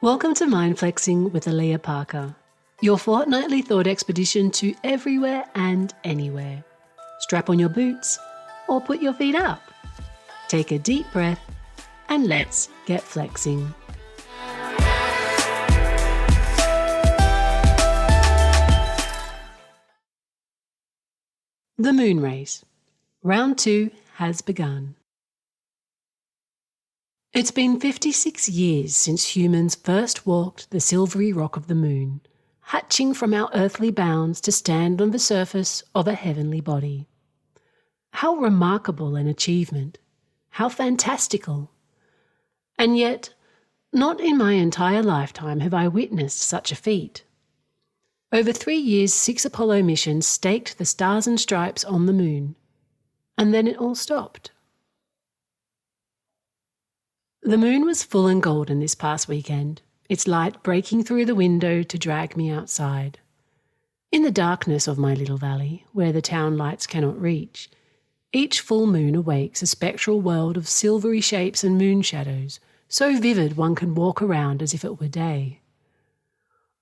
Welcome to Mind Flexing with Alia Parker, your fortnightly thought expedition to everywhere and anywhere. Strap on your boots or put your feet up. Take a deep breath and let's get flexing. The Moon Race. Round 2 has begun. It's been 56 years since humans first walked the silvery rock of the moon, hatching from our earthly bounds to stand on the surface of a heavenly body. How remarkable an achievement! How fantastical! And yet, not in my entire lifetime have I witnessed such a feat. Over 3 years, 6 Apollo missions staked the stars and stripes on the moon, and then it all stopped. The moon was full and golden this past weekend, its light breaking through the window to drag me outside. In the darkness of my little valley, where the town lights cannot reach, each full moon awakes a spectral world of silvery shapes and moon shadows, so vivid one can walk around as if it were day.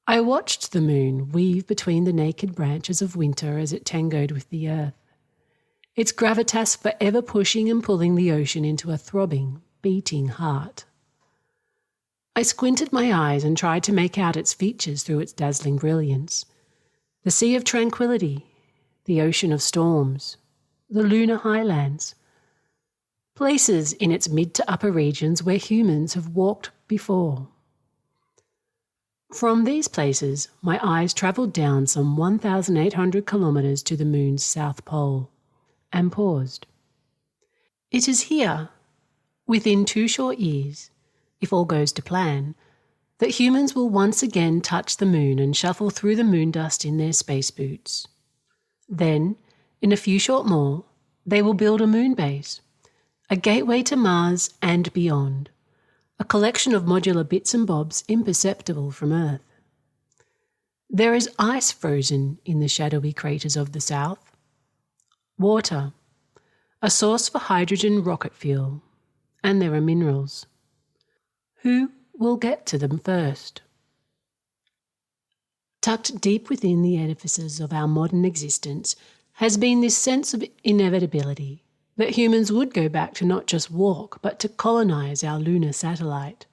I watched the moon weave between the naked branches of winter as it tangoed with the earth, its gravitas forever pushing and pulling the ocean into a throbbing, beating heart. I squinted my eyes and tried to make out its features through its dazzling brilliance. The sea of tranquility, the ocean of storms, the lunar highlands, places in its mid to upper regions where humans have walked before. From these places, my eyes travelled down some 1,800 kilometres to the moon's south pole, and paused. It is here, within 2 short years, if all goes to plan, that humans will once again touch the moon and shuffle through the moon dust in their space boots. Then, in a few short more, they will build a moon base, a gateway to Mars and beyond, a collection of modular bits and bobs imperceptible from Earth. There is ice frozen in the shadowy craters of the south, water, a source for hydrogen rocket fuel, and there are minerals. Who will get to them first? Tucked deep within the edifices of our modern existence has been this sense of inevitability, that humans would go back to not just walk, but to colonise our lunar satellite,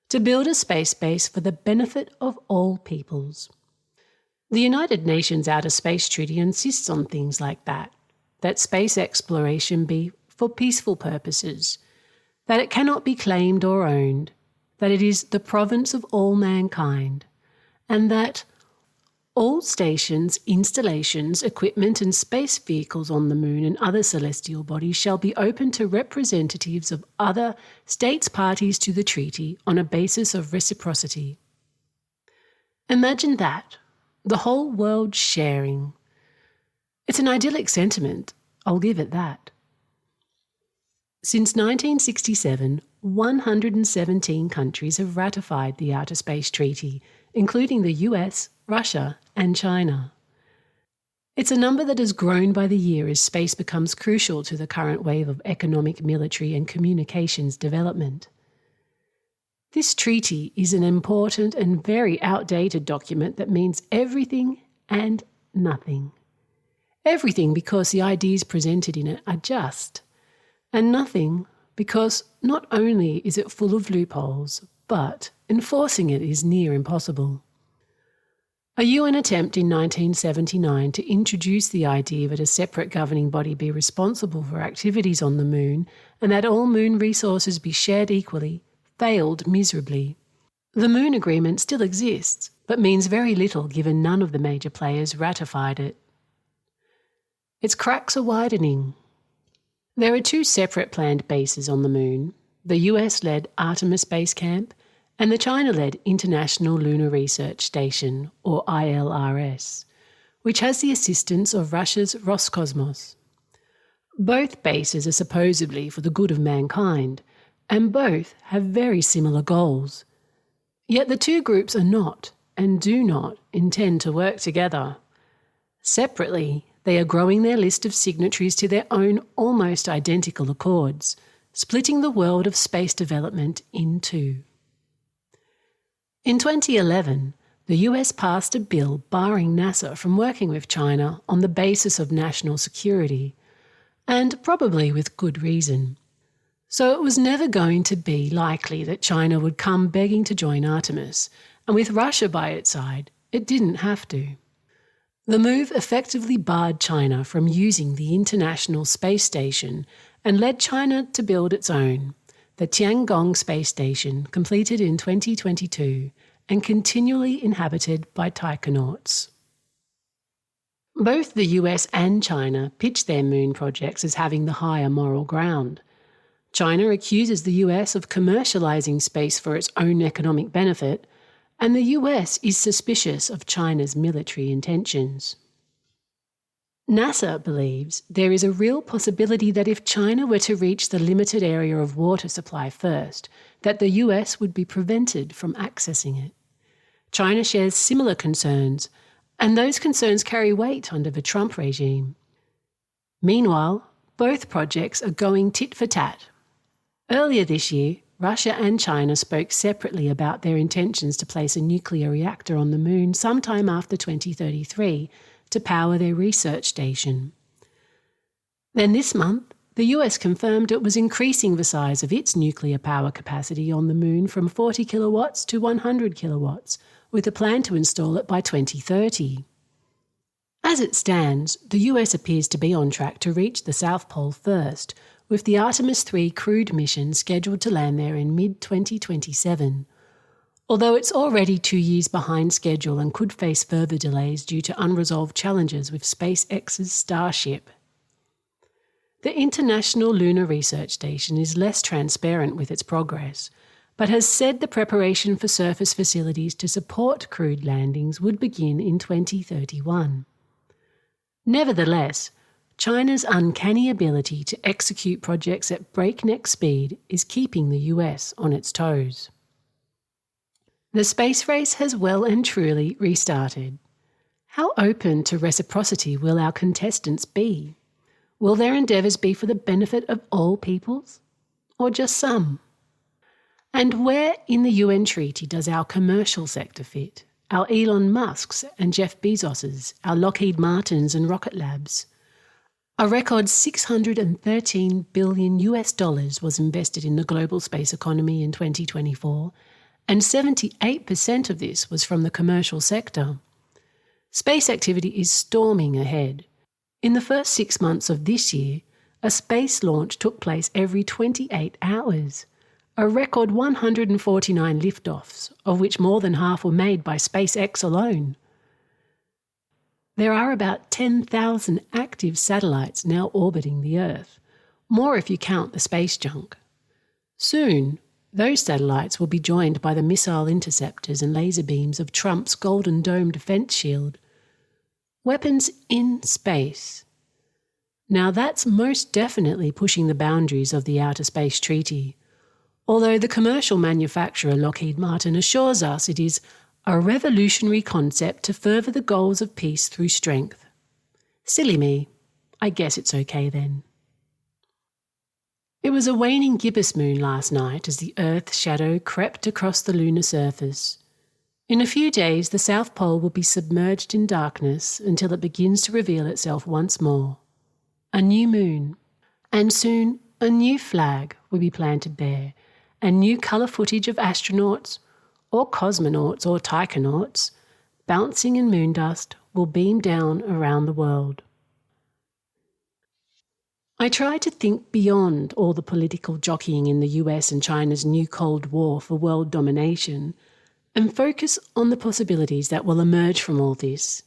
to build a space base for the benefit of all peoples. The United Nations Outer Space Treaty insists on things like that space exploration be for peaceful purposes, that it cannot be claimed or owned, that it is the province of all mankind, and that all stations, installations, equipment and space vehicles on the moon and other celestial bodies shall be open to representatives of other states parties to the treaty on a basis of reciprocity. Imagine that, the whole world sharing. It's an idyllic sentiment, I'll give it that. Since 1967, 117 countries have ratified the Outer Space Treaty, including the US, Russia, and China. It's a number that has grown by the year as space becomes crucial to the current wave of economic, military, and communications development. This treaty is an important and very outdated document that means everything and nothing. Everything because the ideas presented in it are just, and nothing because not only is it full of loopholes, but enforcing it is near impossible. A UN attempt in 1979 to introduce the idea that a separate governing body be responsible for activities on the moon and that all moon resources be shared equally failed miserably. The Moon Agreement still exists, but means very little given none of the major players ratified it. Its cracks are widening. There are 2 separate planned bases on the moon, the US-led Artemis Base Camp and the China-led International Lunar Research Station, or ILRS, which has the assistance of Russia's Roscosmos. Both bases are supposedly for the good of mankind, and both have very similar goals. Yet the 2 groups are not, and do not, intend to work together. Separately, they are growing their list of signatories to their own almost identical accords, splitting the world of space development in 2. In 2011, the US passed a bill barring NASA from working with China on the basis of national security, and probably with good reason. So it was never going to be likely that China would come begging to join Artemis, and with Russia by its side, it didn't have to. The move effectively barred China from using the International Space Station and led China to build its own, the Tiangong Space Station, completed in 2022 and continually inhabited by taikonauts. Both the US and China pitch their moon projects as having the higher moral ground. China accuses the US of commercialising space for its own economic benefit, and the US is suspicious of China's military intentions. NASA believes there is a real possibility that if China were to reach the limited area of water supply first, that the US would be prevented from accessing it. China shares similar concerns, and those concerns carry weight under the Trump regime. Meanwhile, both projects are going tit for tat. Earlier this year, Russia and China spoke separately about their intentions to place a nuclear reactor on the moon sometime after 2033 to power their research station. Then this month, the US confirmed it was increasing the size of its nuclear power capacity on the moon from 40 kilowatts to 100 kilowatts, with a plan to install it by 2030. As it stands, the US appears to be on track to reach the South Pole first, with the Artemis 3 crewed mission scheduled to land there in mid-2027, although it's already 2 years behind schedule and could face further delays due to unresolved challenges with SpaceX's Starship. The International Lunar Research Station is less transparent with its progress, but has said the preparation for surface facilities to support crewed landings would begin in 2031. Nevertheless, China's uncanny ability to execute projects at breakneck speed is keeping the US on its toes. The space race has well and truly restarted. How open to reciprocity will our contestants be? Will their endeavours be for the benefit of all peoples, or just some? And where in the UN treaty does our commercial sector fit? Our Elon Musks and Jeff Bezoses, our Lockheed Martins and Rocket Labs? A record $613 billion was invested in the global space economy in 2024, and 78% of this was from the commercial sector. Space activity is storming ahead. In the first 6 months of this year, a space launch took place every 28 hours, a record 149 liftoffs, of which more than half were made by SpaceX alone. There are about 10,000 active satellites now orbiting the Earth, more if you count the space junk. Soon, those satellites will be joined by the missile interceptors and laser beams of Trump's Golden Dome defence shield. Weapons in space. Now that's most definitely pushing the boundaries of the Outer Space Treaty, although the commercial manufacturer Lockheed Martin assures us it is a revolutionary concept to further the goals of peace through strength. Silly me. I guess it's okay then. It was a waning gibbous moon last night as the Earth's shadow crept across the lunar surface. In a few days, the South Pole will be submerged in darkness until it begins to reveal itself once more. A new moon. And soon, a new flag will be planted there, and new colour footage of astronauts, or cosmonauts or taikonauts, bouncing in moon dust, will beam down around the world. I try to think beyond all the political jockeying in the US and China's new Cold War for world domination and focus on the possibilities that will emerge from all this.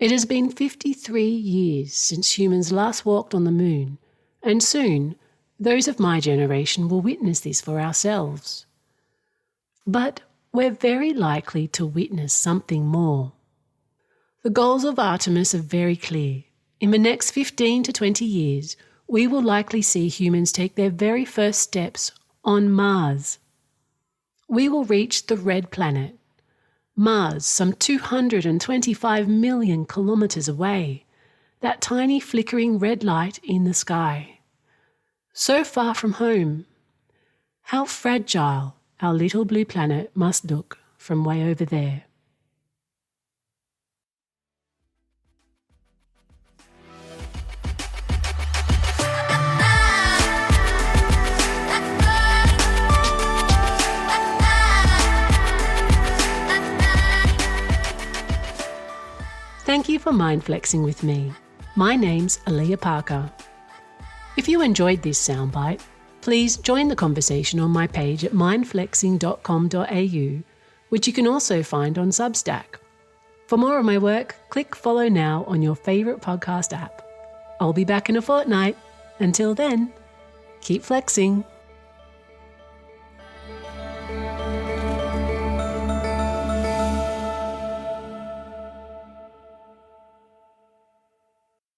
It has been 53 years since humans last walked on the moon, and soon those of my generation will witness this for ourselves. But we're very likely to witness something more. The goals of Artemis are very clear. In the next 15 to 20 years, we will likely see humans take their very first steps on Mars. We will reach the red planet. Mars, some 225 million kilometres away, that tiny flickering red light in the sky. So far from home. How fragile our little blue planet must look from way over there. Thank you for mind flexing with me. My name's Alia Parker. If you enjoyed this soundbite, please join the conversation on my page at mindflexing.com.au, which you can also find on Substack. For more of my work, click follow now on your favourite podcast app. I'll be back in a fortnight. Until then, keep flexing.